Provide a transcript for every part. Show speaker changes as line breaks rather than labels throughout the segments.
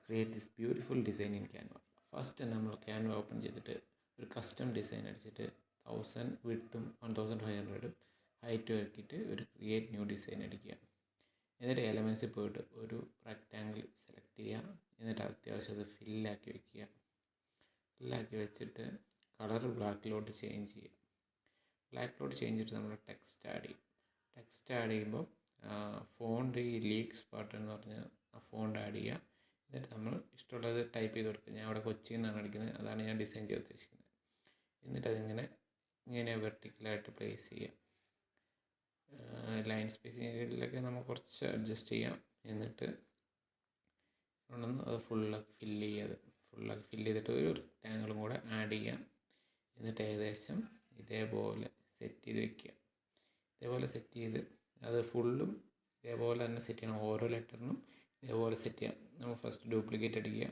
create this beautiful design in Canva. First നമ്മൾ Canva open ചെയ്തിട്ട് ഒരു കസ്റ്റം ഡിസൈൻ അടിച്ചിട്ട് 1000 വിഡ്ത്തും 1500 ഹൈറ്റും ആക്കിയിട്ട് ഒരു ക്രിയേറ്റ് ന്യൂ ഡിസൈൻ അടിക്കുക. എന്നിട്ട് എലമെൻറ്റ്സിൽ പോയിട്ട് ഒരു റെക്റ്റാങ്കിൾ സെലക്ട് ചെയ്യുക. എന്നിട്ട് അത്യാവശ്യം അത് ഫില്ലാക്കി വയ്ക്കുക. ഫില്ലാക്കി വെച്ചിട്ട് കളർ ബ്ലാക്കിലോട്ട് ചേഞ്ച് ചെയ്യുക. ബ്ലാക്കിലോട്ട് ചേഞ്ച് ചെയ്തിട്ട് നമ്മൾ ടെക്സ്റ്റ് ആഡ് ചെയ്യും. ടെക്സ്റ്റ് ആഡ് ചെയ്യുമ്പോൾ ഫോണ്ട് ഈ ലീക്സ് പാർട്ട് എന്ന് പറഞ്ഞ ആ ഫോണ്ട് ആഡ് ചെയ്യുക. എന്നിട്ട് നമ്മൾ ഇഷ്ടമുള്ളത് ടൈപ്പ് ചെയ്ത് കൊടുക്കുക. ഞാൻ അവിടെ കൊച്ചി എന്നാണ് അടിക്കുന്നത്, അതാണ് ഞാൻ ഡിസൈൻ ചെയ്ത് ഉദ്ദേശിക്കുന്നത്. എന്നിട്ട് ഇങ്ങനെ വെർട്ടിക്കലായിട്ട് പ്ലേസ് ചെയ്യാം. ലൈൻ സ്പേസിങ്ങിലൊക്കെ നമ്മൾ കുറച്ച് അഡ്ജസ്റ്റ് ചെയ്യാം. എന്നിട്ട് അത് ഫുള്ളാക്കി ഫില്ല് ചെയ്തിട്ട് ഒരു റെക്റ്റാങ്കിളും കൂടെ ആഡ് ചെയ്യാം. എന്നിട്ട് ഏകദേശം ഇതേപോലെ സെറ്റ് ചെയ്ത് വയ്ക്കുക. ഇതേപോലെ സെറ്റ് ചെയ്ത് അത് ഫുള്ളും ഇതേപോലെ തന്നെ സെറ്റ് ചെയ്യണം. ഓരോ ലെറ്ററിനും ഇതേപോലെ സെറ്റ് ചെയ്യാം. നമ്മൾ ഫസ്റ്റ് ഡ്യൂപ്ലിക്കേറ്റ് അടിക്കുക,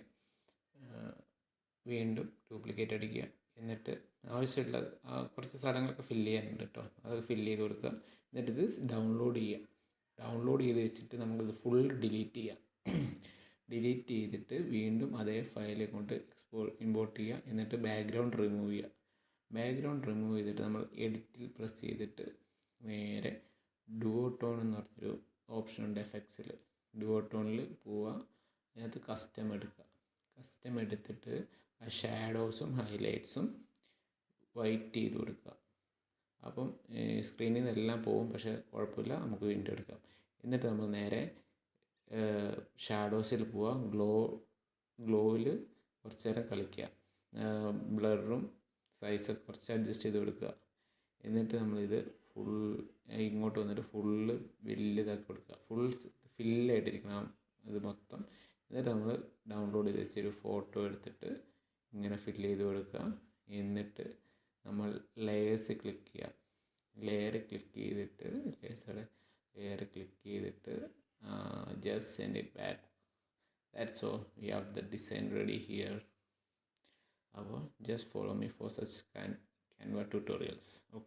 വീണ്ടും ഡ്യൂപ്ലിക്കേറ്റ് അടിക്കുക. എന്നിട്ട് ആവശ്യമുള്ള കുറച്ച് സ്ഥലങ്ങളൊക്കെ ഫില്ല് ചെയ്യാനുണ്ട് കേട്ടോ, അത് ഫില്ല് ചെയ്ത് കൊടുക്കുക. എന്നിട്ട് ഇത് ഡൗൺലോഡ് ചെയ്യുക. ഡൗൺലോഡ് ചെയ്ത് വെച്ചിട്ട് നമുക്കിത് ഫുൾ ഡിലീറ്റ് ചെയ്യാം. ഡിലീറ്റ് ചെയ്തിട്ട് വീണ്ടും അതേ ഫയലിൽ കൊണ്ട് ഇമ്പോർട്ട് ചെയ്യുക. എന്നിട്ട് ബാക്ക്ഗ്രൗണ്ട് റിമൂവ് ചെയ്യുക. ബാക്ക്ഗ്രൗണ്ട് റിമൂവ് ചെയ്തിട്ട് നമ്മൾ എഡിറ്റിൽ പ്രസ് ചെയ്തിട്ട് നേരെ ഡുവോട്ടോൺ എന്ന് പറഞ്ഞൊരു ഓപ്ഷൻ ഉണ്ട് എഫക്ട്സിൽ. ഡുവോട്ടോണിൽ പോവുക. അതിനകത്ത് കസ്റ്റം എടുക്കുക. കസ്റ്റം എടുത്തിട്ട് ആ ഷാഡോസും ഹൈലൈറ്റ്സും വൈറ്റ് ചെയ്ത് കൊടുക്കുക. അപ്പം സ്ക്രീനിൽ നിന്നെല്ലാം പോകും, പക്ഷേ കുഴപ്പമില്ല, നമുക്ക് വീണ്ടും എടുക്കാം. എന്നിട്ട് നമ്മൾ നേരെ ഷാഡോസിൽ പോവുക. ഗ്ലോയിൽ കുറച്ച് നേരം കളിക്കുക. ബ്ലറും സൈസൊക്കെ കുറച്ച് അഡ്ജസ്റ്റ് ചെയ്ത് കൊടുക്കുക. എന്നിട്ട് നമ്മളിത് ഇങ്ങോട്ട് വന്നിട്ട് ഫുള്ള് വലിയതാക്കി കൊടുക്കുക. ഫുൾ ഫില്ലായിട്ടിരിക്കണം ഇത് മൊത്തം. എന്നിട്ട് നമ്മൾ ഡൗൺലോഡ് ചെയ്ത് വെച്ചൊരു ഫോട്ടോ എടുത്തിട്ട് ഇങ്ങനെ ഫില്ല് ചെയ്ത് കൊടുക്കുക. എന്നിട്ട് നമ്മൾ ലെയേഴ്സ് ക്ലിക്ക് ചെയ്യുക. ലെയർ ക്ലിക്ക് ചെയ്തിട്ട് just send it back. That's all. We have the design ready here. Just follow me for such Canva tutorials. Okay.